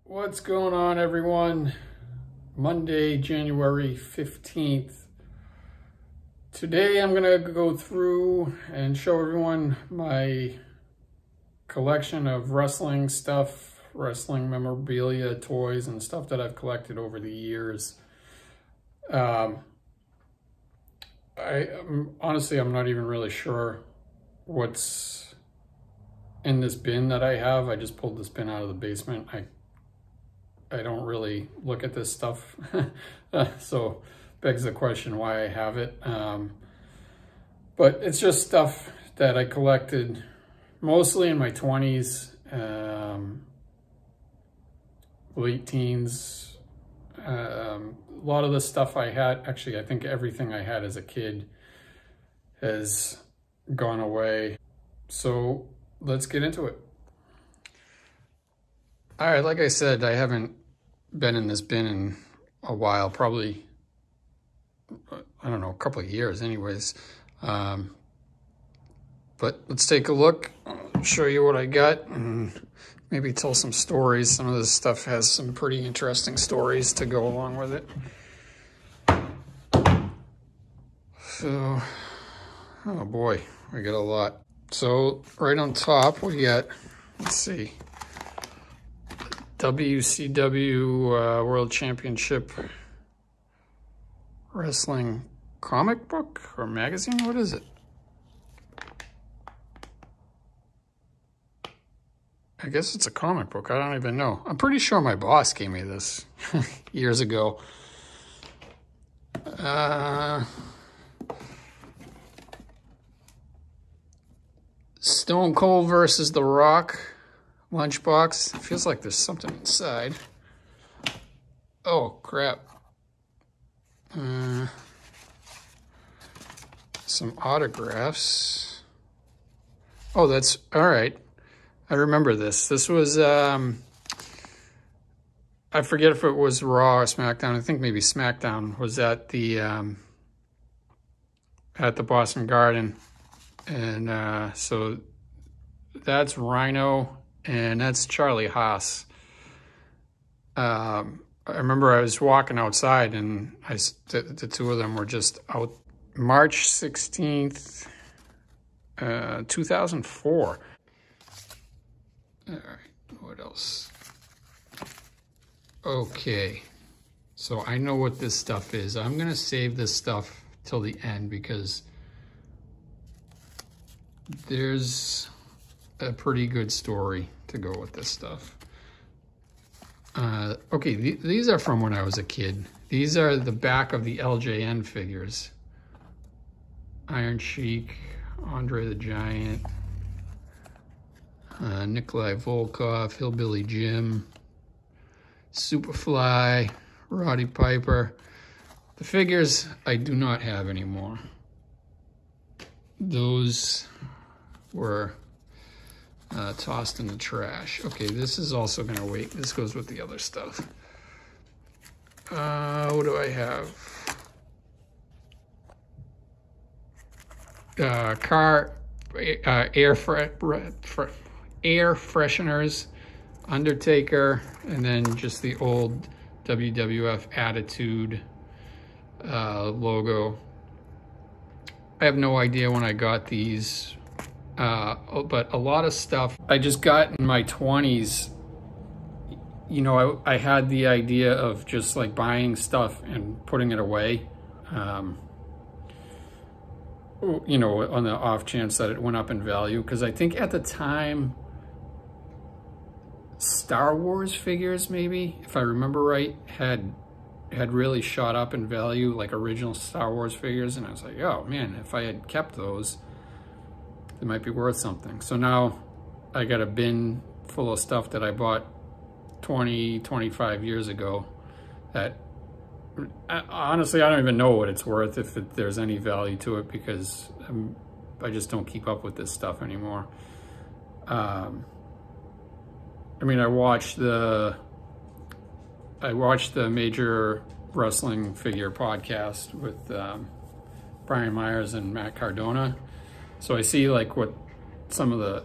What's going on, everyone? Monday, January 15th. Today I'm gonna go through and show everyone my collection of wrestling stuff, wrestling memorabilia, toys, and stuff that I've collected over the years. Honestly, I'm not even really sure what's in this bin that I have. I just pulled this bin out of the basement. I don't really look at this stuff, so begs the question why I have it. But it's just stuff that I collected mostly in my 20s, late teens. A lot of the stuff I had, actually I think everything I had as a kid has gone away. So let's get into it. All right, like I said, I haven't been in this bin in a while, probably, I don't know, a couple of years anyways. But let's take a look, I'll show you what I got, and maybe tell some stories. Some of this stuff has some pretty interesting stories to go along with it. So, oh boy, we got a lot. So right on top, we got, let's see, WCW World Championship Wrestling comic book or magazine? What is it? I guess it's a comic book. I don't even know. I'm pretty sure my boss gave me this years ago. Stone Cold versus The Rock. Lunchbox. Feels like there's something inside. Oh, crap. Some autographs. Oh, that's all right. I remember this. This was, I forget if it was Raw or SmackDown. I think maybe SmackDown was at the Boston Garden. And so that's Rhino. And that's Charlie Haas. I remember I was walking outside and the two of them were just out. March 16th, 2004. All right, what else? Okay, so I know what this stuff is. I'm gonna save this stuff till the end because there's a pretty good story to go with this stuff. Okay, these are from when I was a kid. These are the back of the LJN figures. Iron Sheik, Andre the Giant, Nikolai Volkov, Hillbilly Jim, Superfly, Roddy Piper. The figures I do not have anymore. Those were tossed in the trash. Okay, this is also gonna wait. This goes with the other stuff. What do I have? Car air fresheners, Undertaker, and then just the old WWF Attitude logo. I have no idea when I got these. But a lot of stuff I just got in my 20s, you know, I had the idea of just like buying stuff and putting it away, you know, on the off chance that it went up in value. Because I think at the time, Star Wars figures, maybe, if I remember right, had really shot up in value, like original Star Wars figures. And I was like, oh man, if I had kept those, it might be worth something. So now I got a bin full of stuff that I bought 20, 25 years ago that honestly, I don't even know what it's worth, if there's any value to it, because I just don't keep up with this stuff anymore. I mean, I watched the Major Wrestling Figure podcast with Brian Myers and Matt Cardona. So I see like what some of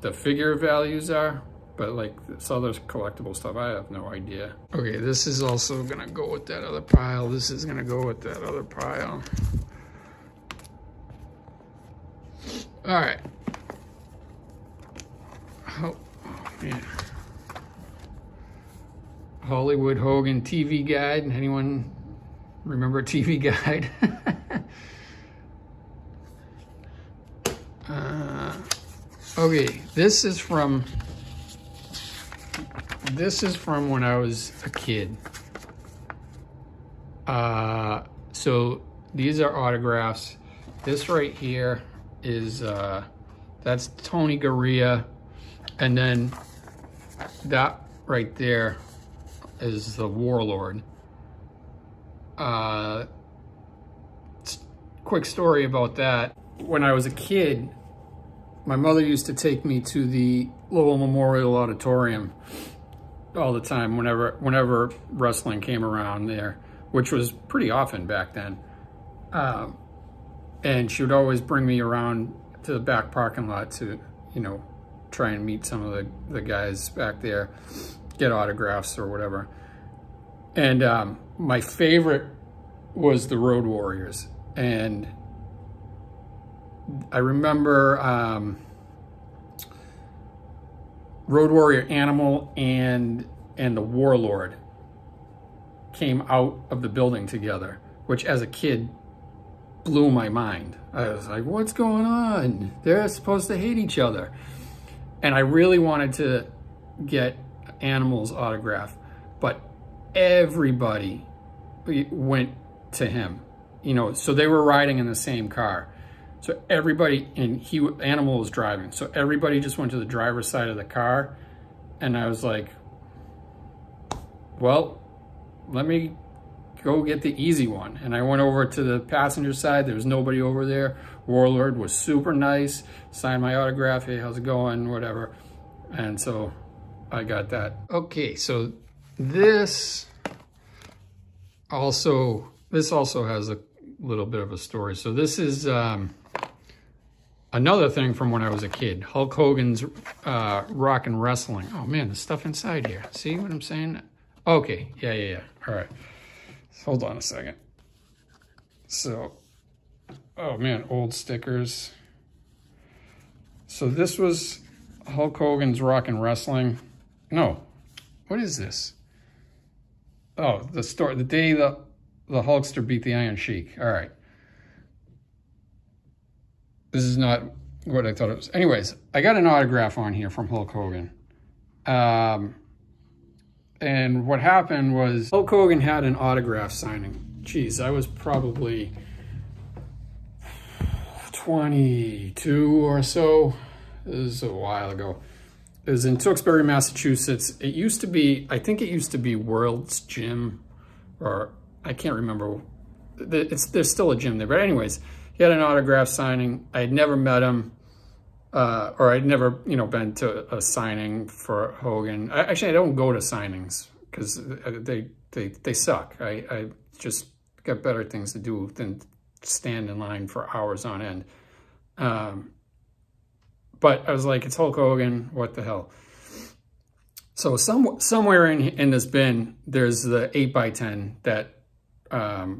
the figure values are, But like this other collectible stuff, I have no idea. Okay, this is also gonna go with that other pile. This is gonna go with that other pile. All right. Oh man. Hollywood Hogan TV Guide. Anyone remember TV Guide? Okay, this is from when I was a kid. So these are autographs. This right here is that's Tony Garea, and then that right there is the Warlord. Quick story about that. When I was a kid, my mother used to take me to the Lowell Memorial Auditorium all the time whenever wrestling came around there, which was pretty often back then. And she would always bring me around to the back parking lot to, you know, try and meet some of the guys back there, get autographs or whatever. And my favorite was the Road Warriors. And I remember Road Warrior Animal and the Warlord came out of the building together, which as a kid blew my mind. I was like, what's going on? They're supposed to hate each other. And I really wanted to get Animal's autograph, but everybody went to him, you know, so they were riding in the same car. So everybody, and Animal was driving. So everybody just went to the driver's side of the car. And I was like, well, let me go get the easy one. And I went over to the passenger side. There was nobody over there. Warlord was super nice, signed my autograph. Hey, how's it going? Whatever. And so I got that. Okay, so this also has a little bit of a story. So this is another thing from when I was a kid. Hulk Hogan's Rock and Wrestling. Oh man, the stuff inside here. See what I'm saying? Okay, yeah. All right. Hold on a second. So, oh man, old stickers. So this was Hulk Hogan's Rock and Wrestling. No, what is this? Oh, the story, the day the Hulkster beat the Iron Sheik. All right. This is not what I thought it was. Anyways, I got an autograph on here from Hulk Hogan. And what happened was Hulk Hogan had an autograph signing. Geez, I was probably 22 or so. This is a while ago. It was in Tewksbury, Massachusetts. It used to be, I think it used to be World's Gym, or I can't remember. There's still a gym there. But anyways, he had an autograph signing. I had never met him, or I'd never, you know, been to a signing for Hogan. Actually, I don't go to signings because they suck. I just got better things to do than stand in line for hours on end. But I was like, it's Hulk Hogan, what the hell? So somewhere in this bin, there's the 8x10 that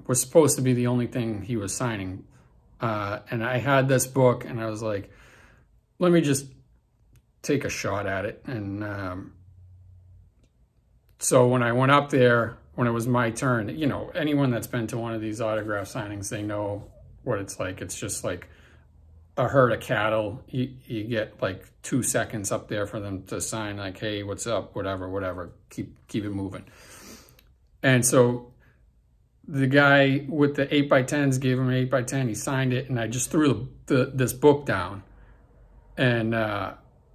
was supposed to be the only thing he was signing. And I had this book, and I was like, let me just take a shot at it. And so when I went up there, when it was my turn, you know, anyone that's been to one of these autograph signings, they know what it's like. It's just like a herd of cattle. You get like 2 seconds up there for them to sign, like, hey, what's up, whatever, keep it moving. And so the guy with the 8x10s gave him an 8x10, he signed it, and I just threw this book down. And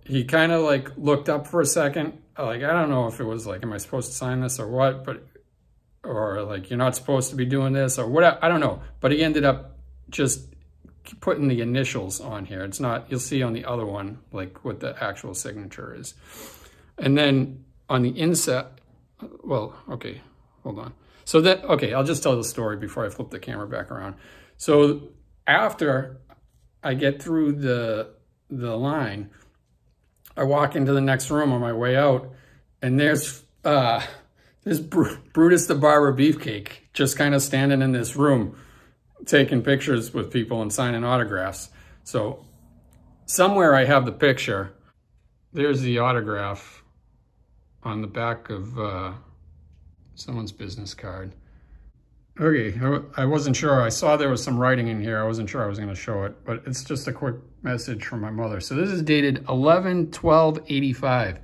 he kind of like looked up for a second, like, I don't know if it was like, am I supposed to sign this or what, or like, you're not supposed to be doing this or what, I don't know. But he ended up just putting the initials on here. It's not, you'll see on the other one, like what the actual signature is. And then on the inside, well, okay, hold on. So that, okay, I'll just tell the story before I flip the camera back around. So after I get through the line, I walk into the next room on my way out, and there's Brutus the Barber Beefcake just kind of standing in this room, taking pictures with people and signing autographs. So somewhere I have the picture. There's the autograph on the back of someone's business card. Okay, I wasn't sure. I saw there was some writing in here. I wasn't sure I was going to show it, but it's just a quick message from my mother. So this is dated 11/12/85.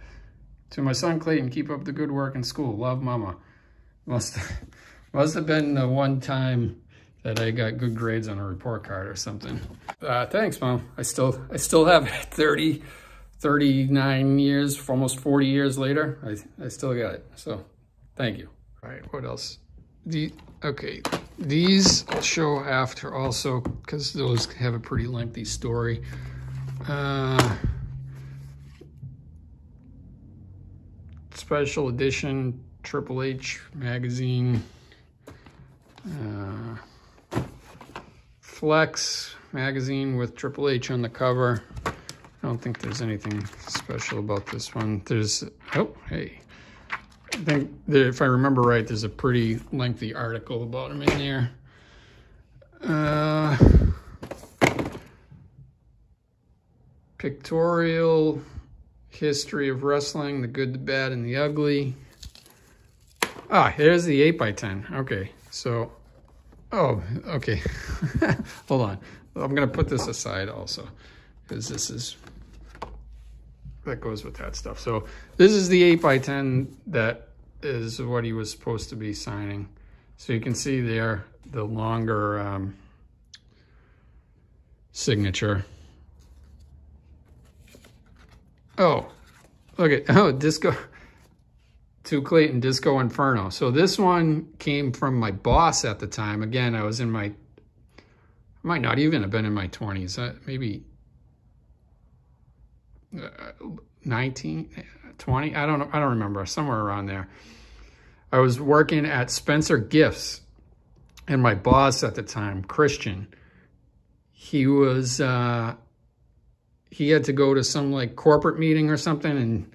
To my son Clayton, keep up the good work in school. Love, Mama. Must have been the one time that I got good grades on a report card or something. Thanks, Mom. I still have 39 years, almost 40 years later. I still got it. So thank you. All right, what else? Okay, these I'll show after also, because those have a pretty lengthy story. Special edition Triple H magazine. Flex magazine with Triple H on the cover. I don't think there's anything special about this one. There's, oh, hey. I think, if I remember right, there's a pretty lengthy article about him in there. Pictorial history of wrestling, the good, the bad, and the ugly. Ah, here's the 8x10. Okay, so, oh, okay. Hold on. I'm going to put this aside also, because that goes with that stuff. So this is the 8x10 that is what he was supposed to be signing. So you can see there the longer signature. Oh, look at, oh, Disco to Clayton, Disco Inferno. So this one came from my boss at the time. Again, I was in I might not even have been in my 20s, maybe 19, 20, I don't know, I don't remember, somewhere around there. I was working at Spencer Gifts, and my boss at the time, Christian, he was, he had to go to some like corporate meeting or something, and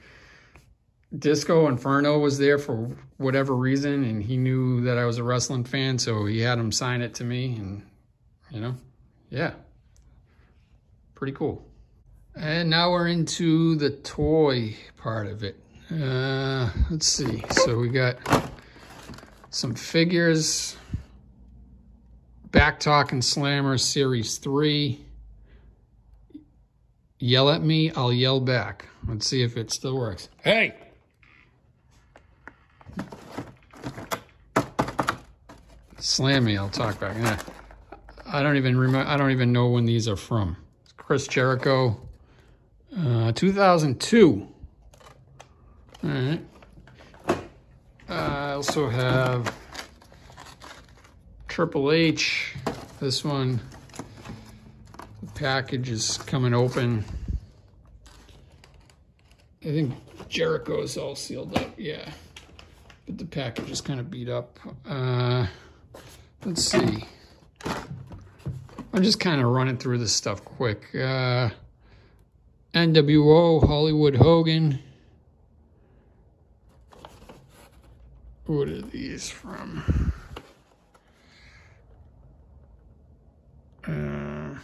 Disco Inferno was there for whatever reason, and he knew that I was a wrestling fan, so he had him sign it to me, and, you know, yeah, pretty cool. And now we're into the toy part of it. Let's see. So we got some figures. Back Talking Slammer Series 3. Yell at me, I'll yell back. Let's see if it still works. Hey! Slam me, I'll talk back. Yeah. I don't even remember. I don't even know when these are from. Chris Jericho. 2002. All right. I also have Triple H. This one, the package is coming open. I think Jericho is all sealed up, yeah. But the package is kind of beat up. Let's see. I'm just kind of running through this stuff quick. NWO, Hollywood Hogan. What are these from? I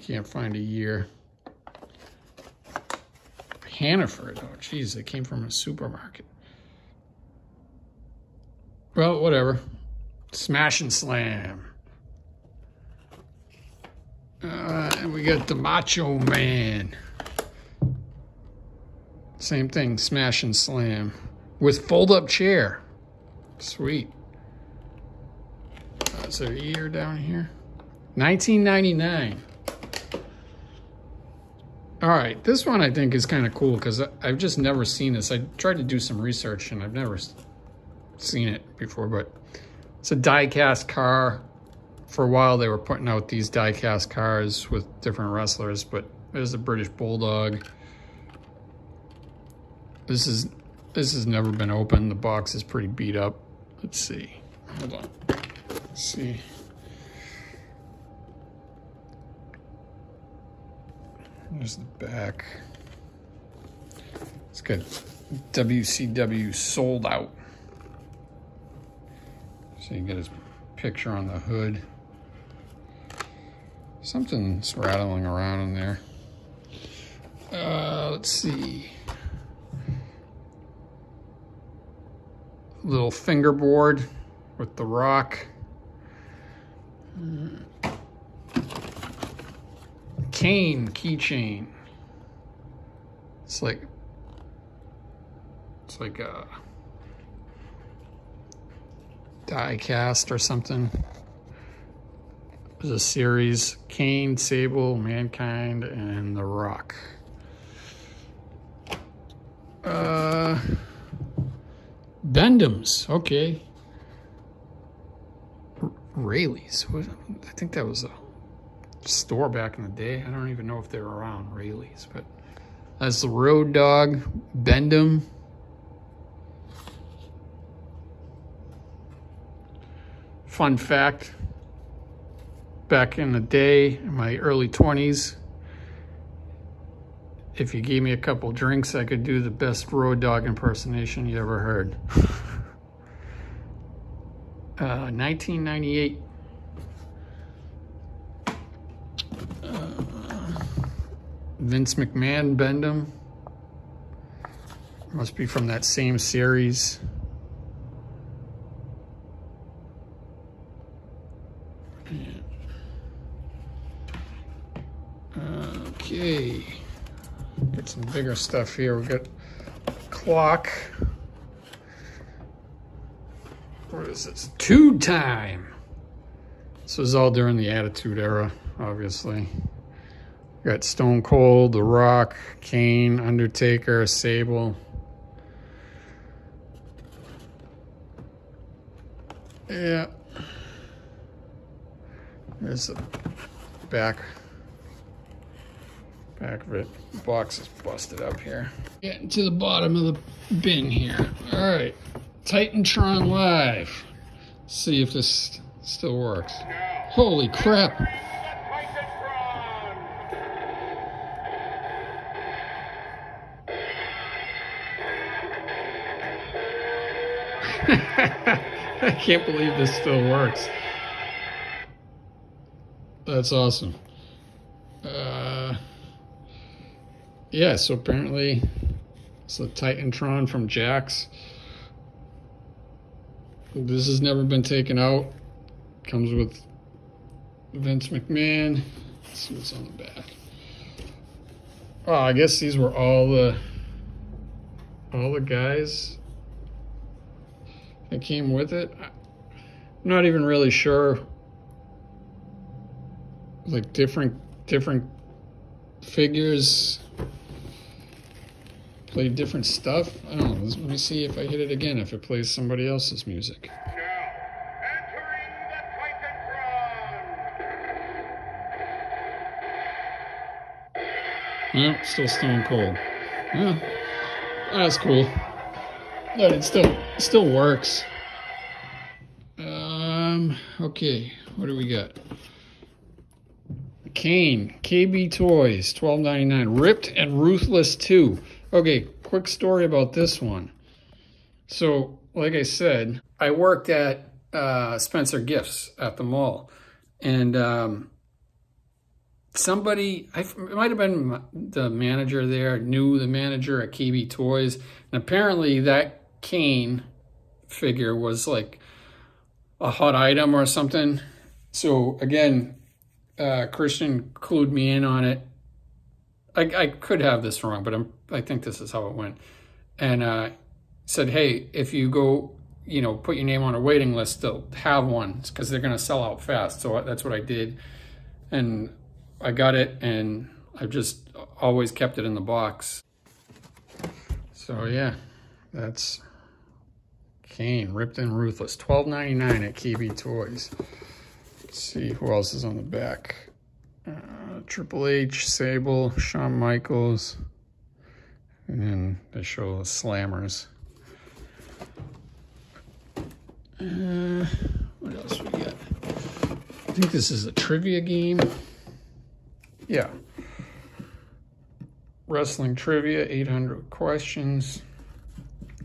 can't find a year. Hannaford. Oh, geez, they came from a supermarket. Well, whatever. Smash and Slam. And we got the Macho Man. Same thing, Smash and Slam. With fold-up chair. Sweet. Is there a year down here? 1999. All right, this one I think is kind of cool because I've just never seen this. I tried to do some research and I've never seen it before, but it's a die-cast car. For a while they were putting out these die-cast cars with different wrestlers, but there's a British Bulldog. This has never been opened. The box is pretty beat up. Let's see. Hold on. Let's see. There's the back. It's got WCW sold out. So you get his picture on the hood. Something's rattling around in there. Let's see. Little fingerboard with the Rock. Kane keychain. It's like a die cast or something. There's a series: Kane, Sable, Mankind, and The Rock. Bendham's, okay. Rayleigh's. I think that was a store back in the day. I don't even know if they were around, Rayleigh's, but that's the Road Dog, Bendham. Fun fact, back in the day, in my early 20s, if you gave me a couple drinks, I could do the best Road Dog impersonation you ever heard. 1998. Vince McMahon Bendham. Must be from that same series. Okay. Get some bigger stuff here. We got clock. What is this? Two Time. This was all during the Attitude Era, obviously. Got Stone Cold, The Rock, Kane, Undertaker, Sable. Yeah. There's the back of it. The box is busted up here. Getting to the bottom of the bin here. All right, Titantron Live. Let's see if this still works. Holy crap. I can't believe this still works. That's awesome. Yeah, so apparently it's the Titantron from Jack's. This has never been taken out. Comes with Vince McMahon. Let's see what's on the back. Oh, I guess these were all the guys that came with it. I'm not even really sure. Like different figures play different stuff. I don't know. Let me see if I hit it again, if it plays somebody else's music. Now, entering the Titantron. No, still Stone Cold. Yeah, that's cool. But it still works. Okay, what do we got? Kane, KB Toys, $12.99. Ripped and Ruthless 2. Okay, quick story about this one. So, like I said, I worked at Spencer Gifts at the mall. And somebody, it might have been the manager there, knew the manager at KB Toys. And apparently that Kane figure was like a hot item or something. So, again, Christian clued me in on it. I could have this wrong, but I think this is how it went. And said, hey, if you go, put your name on a waiting list, they'll have one because they're going to sell out fast. So that's what I did. And I got it, and I've just always kept it in the box. So yeah, that's Kane, Ripped and Ruthless, $12.99 at KB Toys. Let's see who else is on the back. Triple H, Sable, Shawn Michaels, and then they show the Slammers. What else we got? I think this is a trivia game. Yeah. wrestling trivia, 800 questions.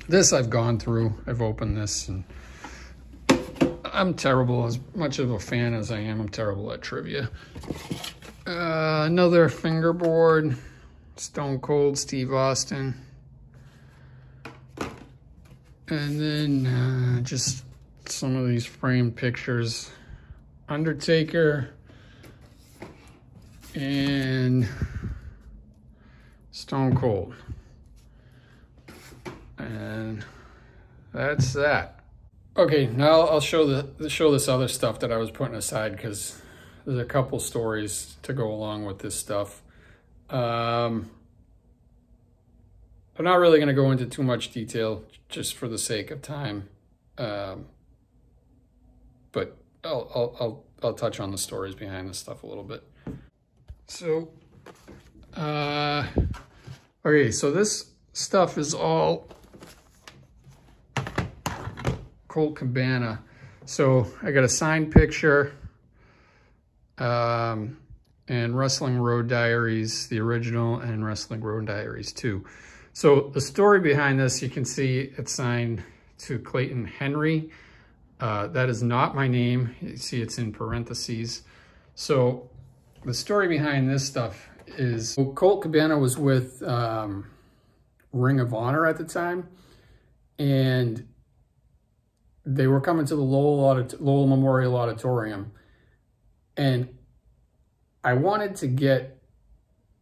This I've gone through. I've opened this, and I'm terrible. As much of a fan as I am, I'm terrible at trivia. Another fingerboard, Stone Cold Steve Austin. And then just some of these framed pictures. Undertaker and Stone Cold. And that's that. Okay, now I'll show this other stuff that I was putting aside, because there's a couple stories to go along with this stuff. I'm not really going to go into too much detail just for the sake of time, but I'll touch on the stories behind this stuff a little bit. So, okay, so this stuff is all Colt Cabana. So I got a signed picture, and Wrestling Road Diaries, the original, and Wrestling Road Diaries 2. So the story behind this, you can see it's signed to Clayton Henry. That is not my name. You see it's in parentheses. So the story behind this stuff is, well, Colt Cabana was with Ring of Honor at the time, and they were coming to the Lowell Memorial Auditorium, and I wanted to get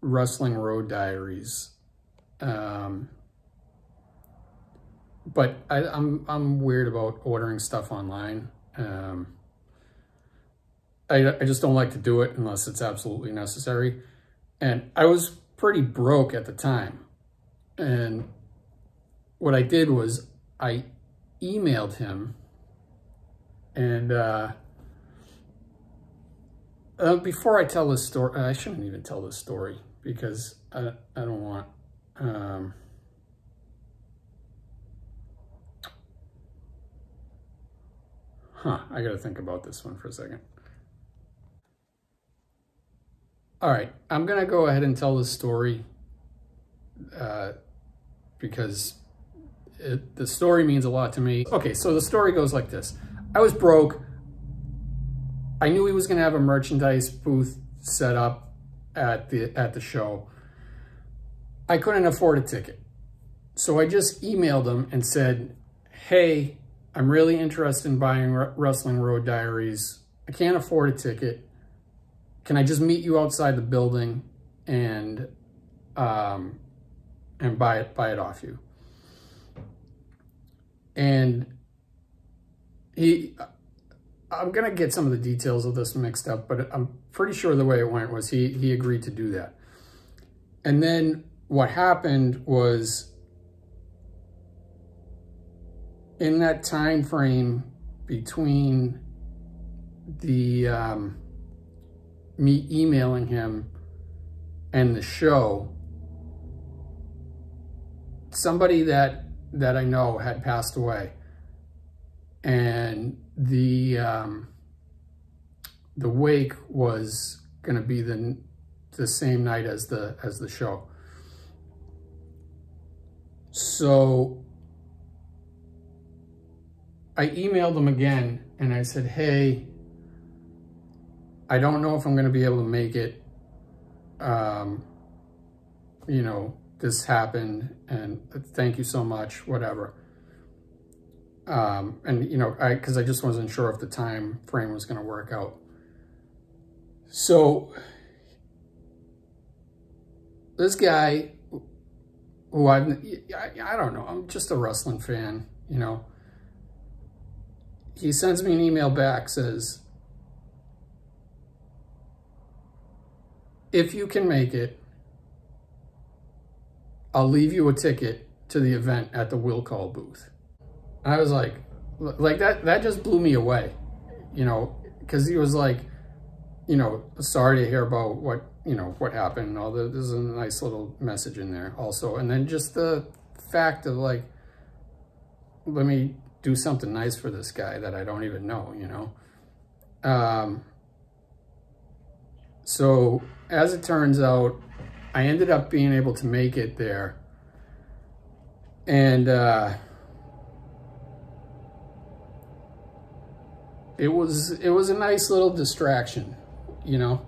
Wrestling Road Diaries, but I'm weird about ordering stuff online. I just don't like to do it unless it's absolutely necessary, and I was pretty broke at the time, and what I did was I emailed him, and before I tell this story, I shouldn't even tell this story, because I don't want, I gotta think about this one for a second. All right, I'm gonna go ahead and tell this story, because the story means a lot to me. Okay, so the story goes like this. I was broke. I knew he was gonna have a merchandise booth set up at the show. I couldn't afford a ticket. So I just emailed him and said, hey, I'm really interested in buying Wrestling Road Diaries. I can't afford a ticket. Can I just meet you outside the building and buy it off you? And I'm gonna get some of the details of this mixed up, but I'm pretty sure the way it went was he agreed to do that. And then what happened was, in that time frame between the me emailing him and the show, somebody that I know had passed away, and the wake was going to be the same night as the show. So I emailed him again and I said, hey, I don't know if I'm going to be able to make it. You know, this happened, and thank you so much, whatever. And, you know, because I just wasn't sure if the time frame was going to work out. So this guy, who I don't know, I'm just a wrestling fan, you know, he sends me an email back, says, if you can make it, I'll leave you a ticket to the event at the Will Call booth. And I was like that just blew me away, you know, because he was like, you know, sorry to hear about what, you know, what happened and all that. There's a nice little message in there also. And then just the fact of like, let me do something nice for this guy that I don't even know, you know. So as it turns out, I ended up being able to make it there. And it was a nice little distraction, you know.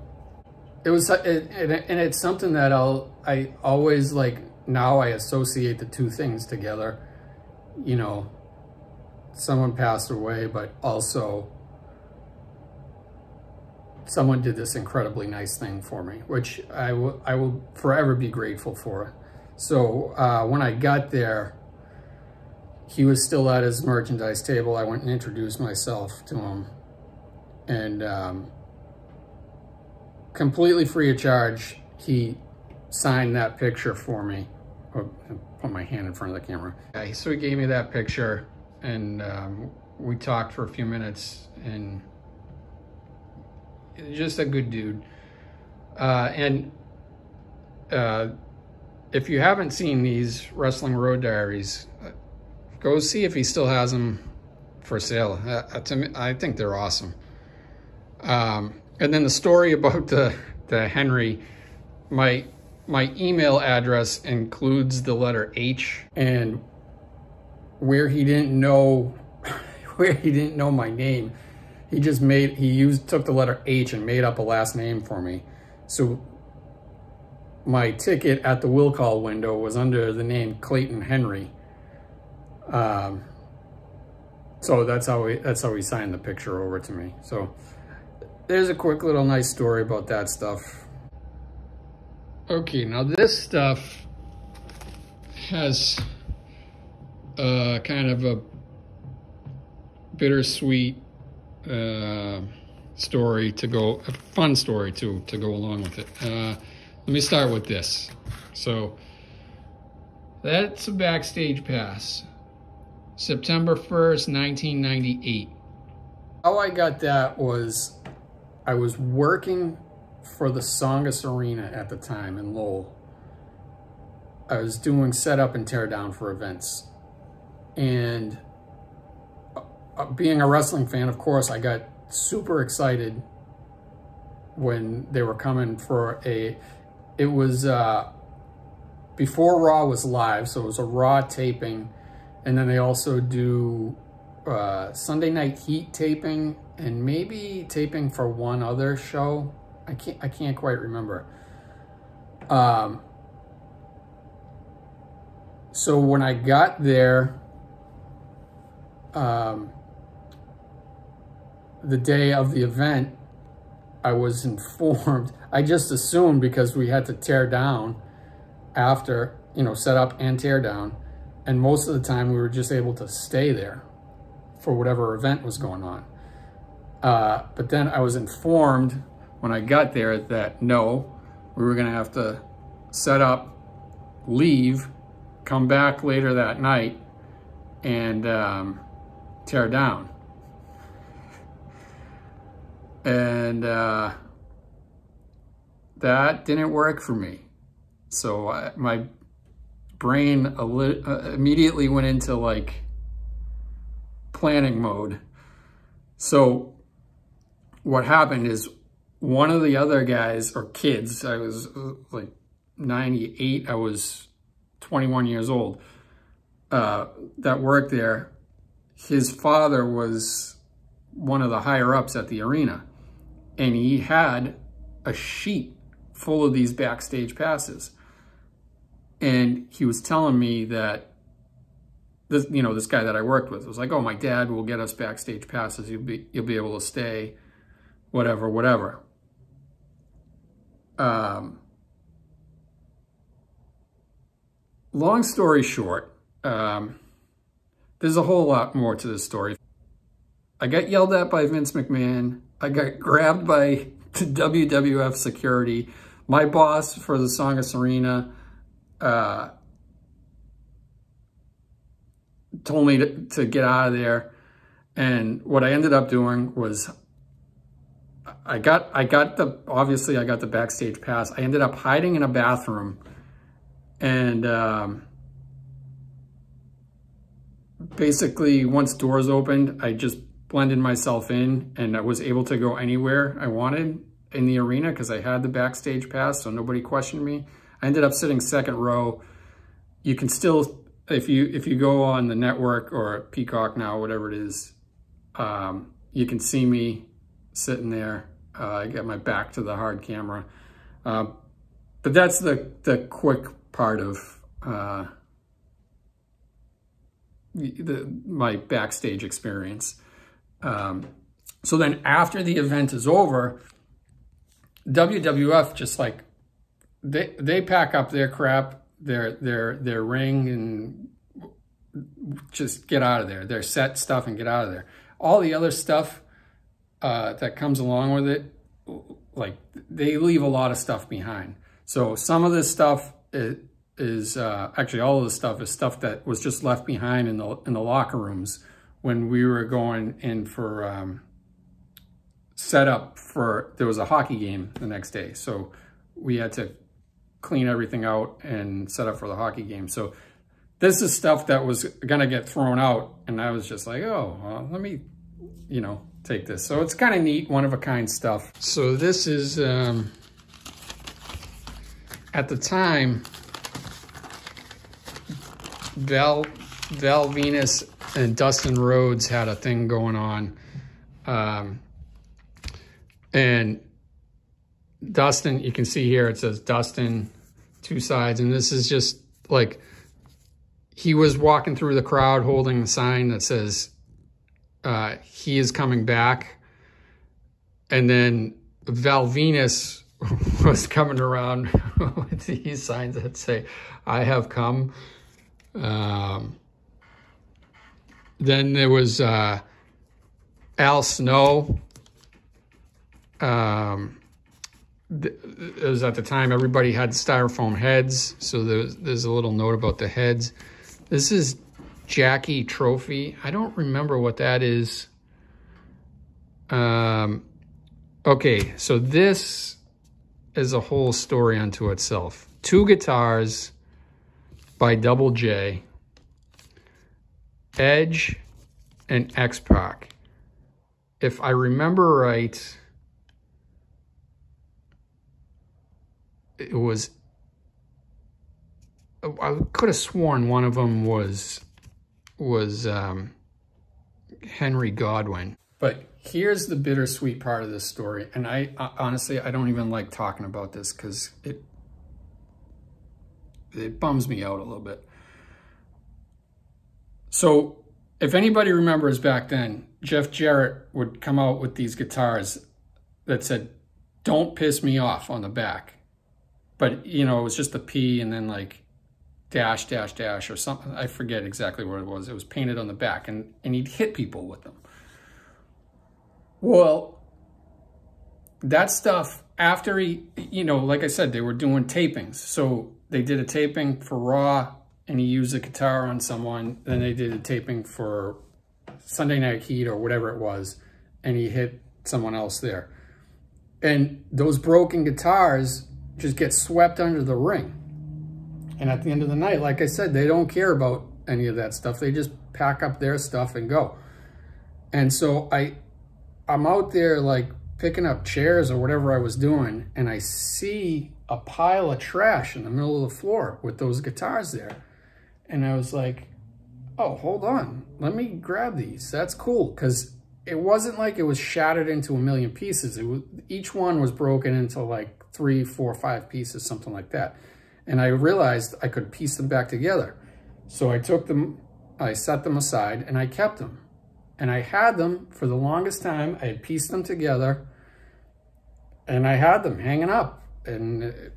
It was, and it's something that I always, like, now I associate the two things together. You know, someone passed away, but also someone did this incredibly nice thing for me, which I will forever be grateful for. So when I got there, he was still at his merchandise table. I went and introduced myself to him, and completely free of charge, he signed that picture for me. I'll put my hand in front of the camera. Yeah, so he gave me that picture, and we talked for a few minutes, and just a good dude. If you haven't seen these Wrestling Road Diaries, go see if he still has them for sale. I think they're awesome. And then the story about the Henry, my email address includes the letter H, and where he didn't know my name, he took the letter H and made up a last name for me. So my ticket at the will call window was under the name Clayton Henry. So that's how he signed the picture over to me. So there's a quick little nice story about that stuff. Okay, now this stuff has kind of a bittersweet story to go, a fun story to go along with it. Let me start with this. So that's a Backstage pass, September 1st, 1998. How I got that was, I was working for the Songus Arena at the time in Lowell. I was doing setup and tear down for events. And being a wrestling fan, of course, I got super excited when they were coming for it was before Raw was live, so it was a Raw taping, and then they also do Sunday Night Heat taping, and maybe taping for one other show. I can't quite remember. So when I got there, the day of the event, I was informed. I just assumed, because we had to tear down after, you know, set up and tear down, and most of the time we were just able to stay there for whatever event was going on. But then I was informed when I got there that no, we were gonna have to set up, leave, come back later that night, and tear down. And that didn't work for me. So my brain immediately went into like planning mode. So what happened is, one of the other guys, or kids, I was like 98, I was 21 years old, that worked there, his father was one of the higher ups at the arena, and he had a sheet full of these Backstage passes. And he was telling me that this, you know, this guy that I worked with was like, oh, my dad will get us Backstage passes. You'll be able to stay, whatever. Long story short, there's a whole lot more to this story. I got yelled at by Vince McMahon. I got grabbed by the WWF security. My boss for the Songus Arena told me to get out of there. And what I ended up doing was, obviously I got the Backstage pass. I ended up hiding in a bathroom, and basically once doors opened, I just blended myself in, and I was able to go anywhere I wanted in the arena because I had the Backstage pass, so nobody questioned me. I ended up sitting second row. You can still, if you go on the network or Peacock now, whatever it is, you can see me sitting there. I got my back to the hard camera. But that's the quick part of my backstage experience. So then after the event is over, WWF just like, they pack up their crap, their ring, and just get out of there. Their set stuff and get out of there. All the other stuff that comes along with it, like they leave a lot of stuff behind. So some of this stuff is actually all of the stuff is stuff that was just left behind in the locker rooms when we were going in for setup for, there was a hockey game the next day. So we had to clean everything out and set up for the hockey game. So this is stuff that was gonna get thrown out, and I was just like, oh, well, let me, take this. So it's kind of neat, one-of-a-kind stuff. So this is, at the time, Val Venus and Dustin Rhodes had a thing going on. And Dustin, you can see here, it says Dustin, 2 sides. And this is just like, he was walking through the crowd holding the sign that says, he is coming back. And then Val Venus was coming around with these signs that say, I have come. Then there was Al Snow. It was at the time everybody had styrofoam heads, so there's a little note about the heads. This is Jackie Trophy. I don't remember what that is. Okay, so this is a whole story unto itself. 2 guitars by Double J, Edge, and X-Pac. If I remember right, it was, I could have sworn one of them was Henry Godwin. But here's the bittersweet part of this story. And I honestly, I don't even like talking about this because it bums me out a little bit. So if anybody remembers back then, Jeff Jarrett would come out with these guitars that said, "Don't piss me off" on the back. But, it was just a P and then like dash, dash, dash or something. I forget exactly what it was. It was painted on the back, and he'd hit people with them. Well, that stuff, after he, like I said, they were doing tapings. So they did a taping for Raw, and he used a guitar on someone. Then they did a taping for Sunday Night Heat or whatever it was, and he hit someone else there. And those broken guitars just get swept under the ring. And at the end of the night, like I said, they don't care about any of that stuff. They just pack up their stuff and go. And so I'm out there like picking up chairs or whatever I was doing, and I see a pile of trash in the middle of the floor with those guitars there. And I was like, oh, hold on, let me grab these. That's cool, because it wasn't like it was shattered into a million pieces. Each one was broken into like 3, 4, 5 pieces, something like that. And I realized I could piece them back together. So I took them, I set them aside, and I kept them. And I had them for the longest time. I had pieced them together, and I had them hanging up. And,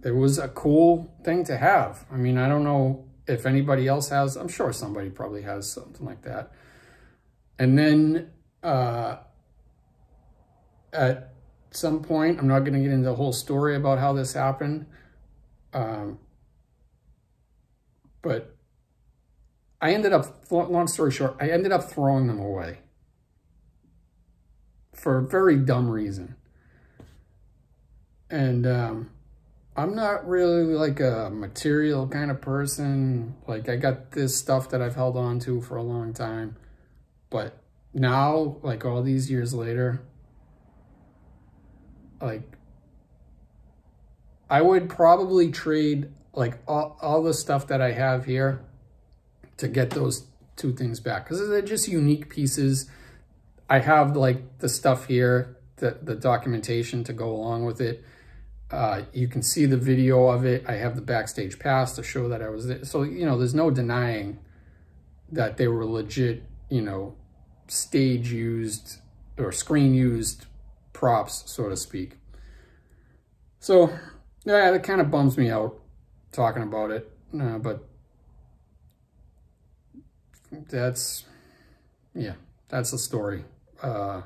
it was a cool thing to have. I mean, I don't know if anybody else has. I'm sure somebody probably has something like that. And then at some point, I'm not going to get into the whole story about how this happened, but I ended up, long story short, I ended up throwing them away for a very dumb reason. And I'm not really like a material kind of person. Like, I got this stuff that I've held on to for a long time, but now, like all these years later, like, I would probably trade like all the stuff that I have here to get those two things back, because they're just unique pieces. I have like the stuff here, the documentation to go along with it. You can see the video of it. I have the backstage pass to show that I was there. So, you know, there's no denying that they were legit, you know, stage used or screen used props, so to speak. So, yeah, that kind of bums me out talking about it. But that's, yeah, that's the story about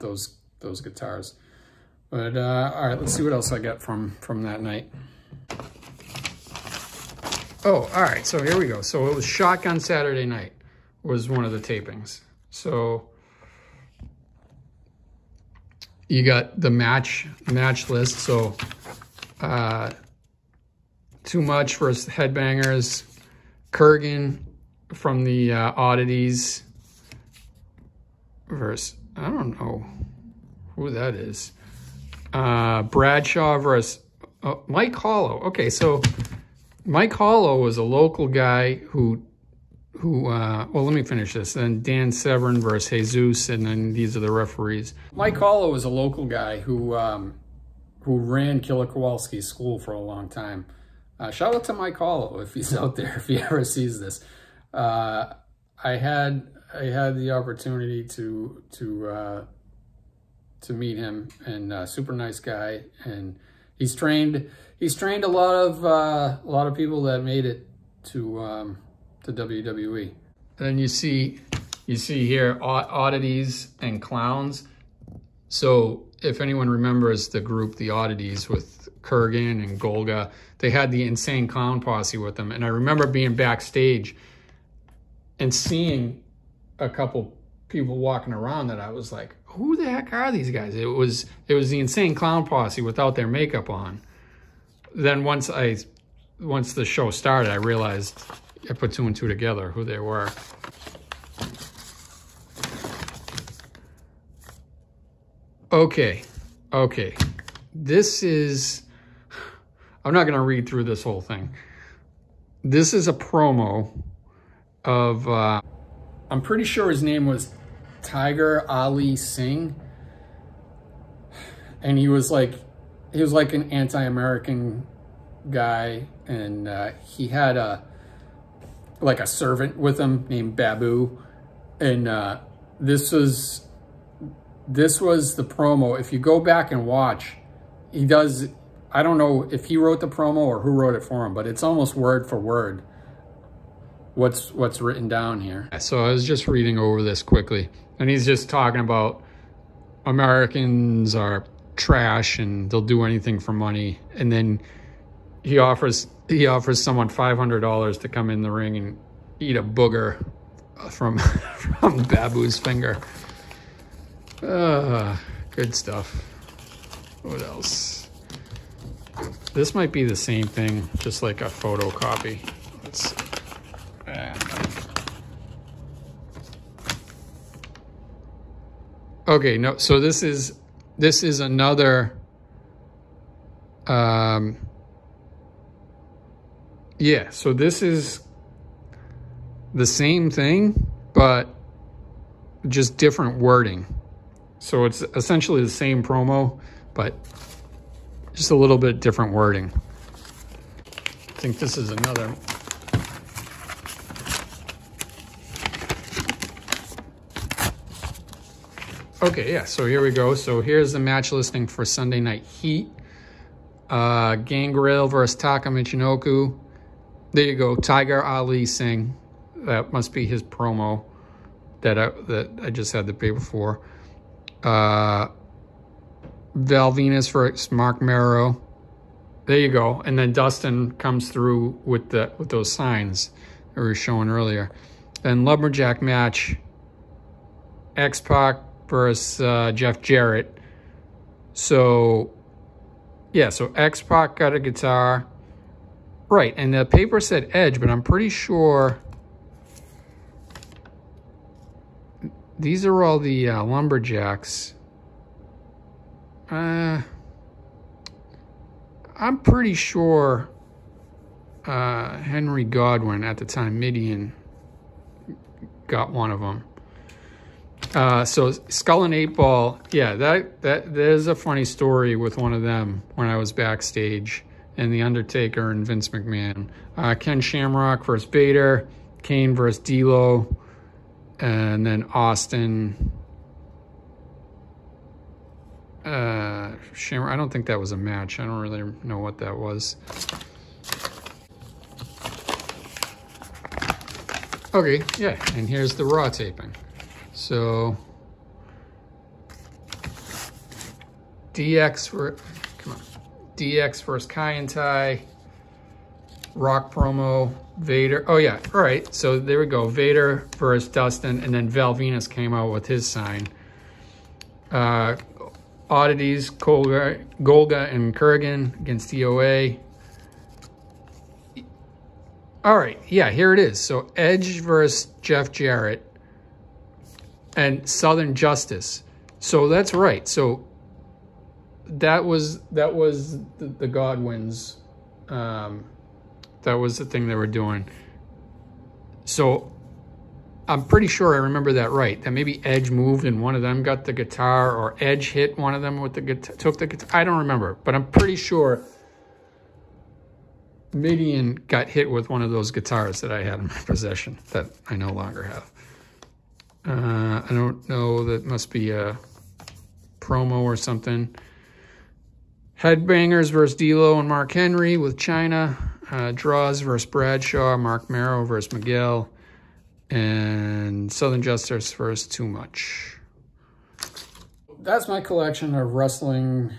those guitars. But all right, let's see what else I got from that night. Oh, all right, so here we go. So it was Shotgun Saturday Night was one of the tapings. So you got the match list. So Too Much versus Headbangers, Kurgan from the Oddities versus, I don't know who that is. Bradshaw versus Mike Hollow. Okay, so Mike Hollow was a local guy who well, let me finish this. Then Dan Severn versus Jesus, and then these are the referees. Mike Hollow was a local guy who ran Killer Kowalski's school for a long time. Shout out to Mike Hollow if he's out there, if he ever sees this. I had the opportunity to meet him, and super nice guy, and he's trained a lot of people that made it to WWE. Then you see here Oddities and Clowns. So if anyone remembers the group, the Oddities, with Kurgan and Golga, they had the Insane Clown Posse with them. And I remember being backstage and seeing a couple people walking around that I was like, who the heck are these guys? It was the Insane Clown Posse without their makeup on. Then once the show started, I realized, I put two and two together, who they were. Okay. This is, I'm not going to read through this whole thing. This is a promo of, I'm pretty sure his name was Tiger Ali Singh. And he was like an anti-American guy. And he had a servant with him named Babu. And this was the promo. If you go back and watch, he does, I don't know if he wrote the promo or who wrote it for him, but it's almost word for word what's written down here. So I was just reading over this quickly, and he's just talking about Americans are trash and they'll do anything for money. And then he offers someone $500 to come in the ring and eat a booger from Babu's finger. Good stuff. What else? This might be the same thing, just like a photocopy. Let's see. Okay, no, so this is another, yeah, so this is the same thing, but just different wording. So it's essentially the same promo, but just a little bit different wording. I think this is another. Okay, yeah, so here we go. So here's the match listing for Sunday Night Heat. Gangrel versus Taka Michinoku. There you go, Tiger Ali Singh. That must be his promo that I just had the paper for. Val Venus versus Mark Mero. There you go. And then Dustin comes through with those signs that we were showing earlier. Then Lumberjack match, X-Pac versus Jeff Jarrett. So, yeah, so X-Pac got a guitar. Right, and the paper said Edge, but I'm pretty sure these are all the Lumberjacks. I'm pretty sure Henry Godwin at the time, Midian, got one of them. So Skull and 8 Ball, yeah, there's a funny story with one of them when I was backstage, and The Undertaker and Vince McMahon. Ken Shamrock versus Vader, Kane versus D'Lo, and then Austin. Shamrock, I don't think that was a match. I don't really know what that was. Okay, yeah, and here's the Raw taping. So DX versus Kai and Tai, Rock promo, Vader. Oh yeah, all right. So there we go. Vader versus Dustin, and then Val Venus came out with his sign. Oddities, Golga and Kurgan against DOA. All right, yeah, here it is. So Edge versus Jeff Jarrett and Southern Justice. So that's right. So that was the Godwins. That was the thing they were doing. So I'm pretty sure I remember that right. That maybe Edge moved and one of them got the guitar, or Edge hit one of them with the guitar, took the guitar. I don't remember, but I'm pretty sure Midian got hit with one of those guitars that I had in my possession that I no longer have. I don't know, that must be a promo or something. Headbangers versus D'Lo and Mark Henry with China. Draws versus Bradshaw, Mark Merrow versus Miguel, and Southern Justice versus Too Much. That's my collection of wrestling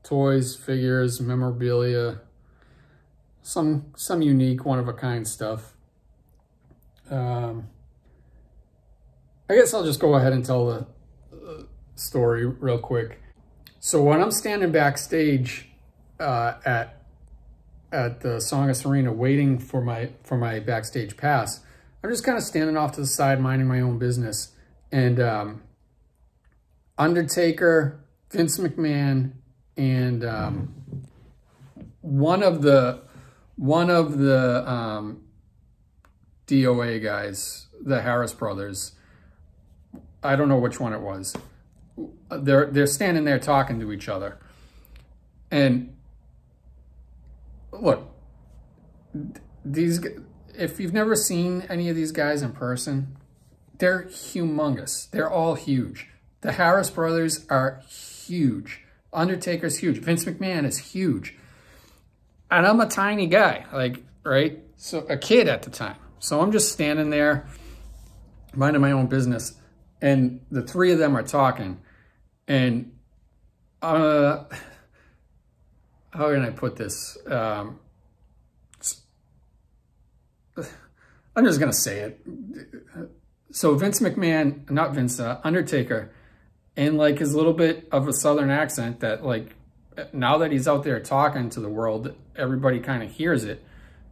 toys, figures, memorabilia, some unique, one-of-a-kind stuff. I guess I'll just go ahead and tell the story real quick. So when I'm standing backstage at the Songus Arena waiting for my backstage pass, I'm just kind of standing off to the side, minding my own business. And Undertaker, Vince McMahon, and one of the DOA guys, the Harris brothers, I don't know which one it was. They're standing there talking to each other. And look, if you've never seen any of these guys in person, they're humongous. They're all huge. The Harris brothers are huge. Undertaker's huge. Vince McMahon is huge. And I'm a tiny guy, like, right? So a kid at the time. So I'm just standing there, minding my own business. And the three of them are talking. And how can I put this? I'm just going to say it. So Vince McMahon, not Vince, Undertaker, in like his little bit of a Southern accent that, like, now that he's out there talking to the world, everybody kind of hears it.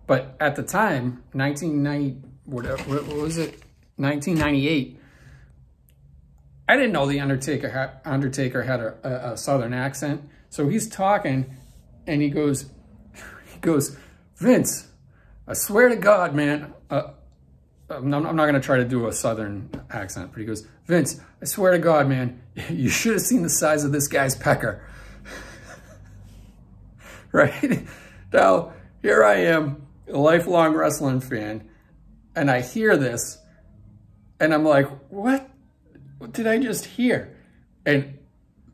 But at the time, 1998, I didn't know the Undertaker had a Southern accent. So he's talking, and he goes, Vince, I swear to God, man, I'm not going to try to do a Southern accent, but he goes, Vince, I swear to God, man, you should have seen the size of this guy's pecker. Right? Now, here I am, a lifelong wrestling fan, and I hear this, and I'm like, what did I just hear? And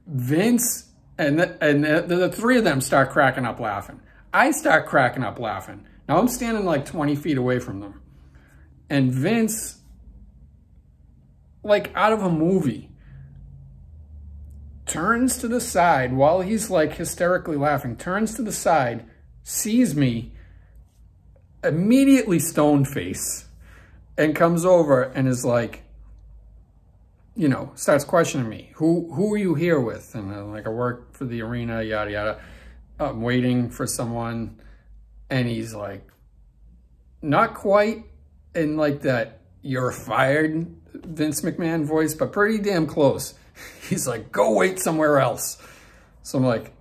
Vince and the three of them start cracking up laughing. I start cracking up laughing. Now I'm standing like 20 feet away from them. And Vince, like out of a movie, turns to the side while he's like hysterically laughing, turns to the side, sees me, immediately stone face, and comes over and is like, you know, starts questioning me. Who are you here with? And I'm like, I work for the arena, yada, yada. I'm waiting for someone. And he's like, not quite in like that you're fired Vince McMahon voice, but pretty damn close. He's like, go wait somewhere else. So I'm like,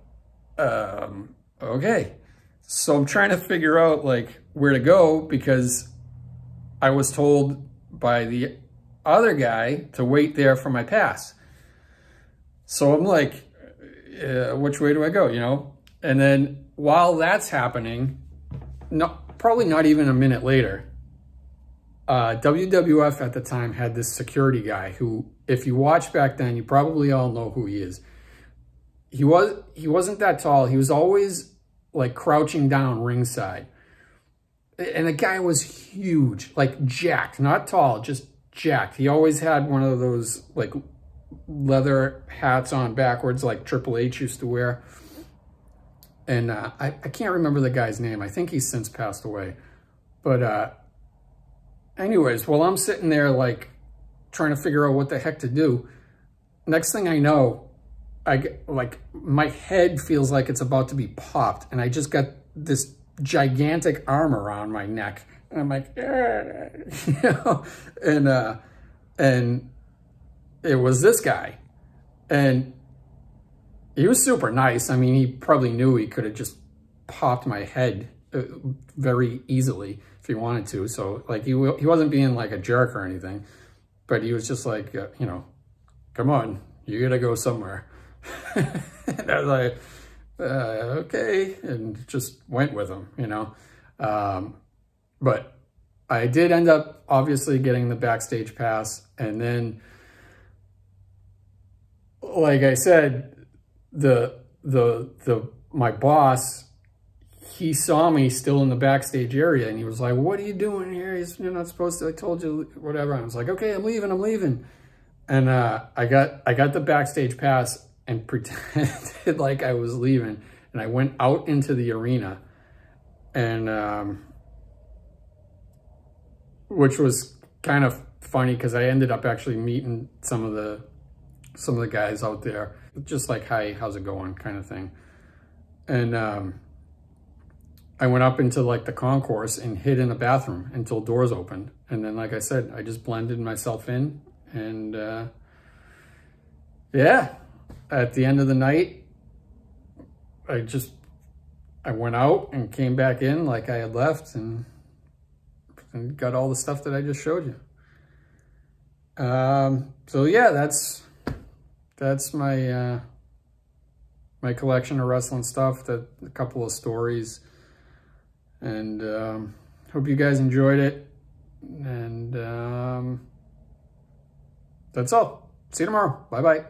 Okay, so I'm trying to figure out like where to go because I was told by the other guy to wait there for my pass. So I'm like, which way do I go, you know? And then while that's happening, probably not even a minute later, WWF at the time had this security guy who, if you watch back then, you probably all know who he is. He wasn't that tall. He was always like crouching down ringside. And the guy was huge, like jacked, not tall, just jacked. He always had one of those like leather hats on backwards like Triple H used to wear. And I can't remember the guy's name. I think he's since passed away. But anyways, while I'm sitting there like trying to figure out what the heck to do, next thing I know, my head feels like it's about to be popped, and I just got this gigantic arm around my neck, and I'm like, you know, and it was this guy, and he was super nice. I mean, he probably knew he could have just popped my head very easily if he wanted to. So like he wasn't being like a jerk or anything, but he was just like, you know, come on, you gotta go somewhere. And I was like, okay, and just went with him, you know. But I did end up obviously getting the backstage pass, and then, like I said, my boss, he saw me still in the backstage area, and he was like, "What are you doing here? You're not supposed to. I told you, whatever." I was like, "Okay, I'm leaving." And I got the backstage pass and pretended like I was leaving, and I went out into the arena, and which was kind of funny because I ended up actually meeting some of the guys out there, just like, "Hi, how's it going?" kind of thing. And I went up into like the concourse and hid in the bathroom until doors opened, and then, like I said, I just blended myself in, and yeah. At the end of the night, I went out and came back in like I had left, and got all the stuff that I just showed you. So yeah, that's my my collection of wrestling stuff, a couple of stories, and hope you guys enjoyed it. And that's all. See you tomorrow. Bye-bye.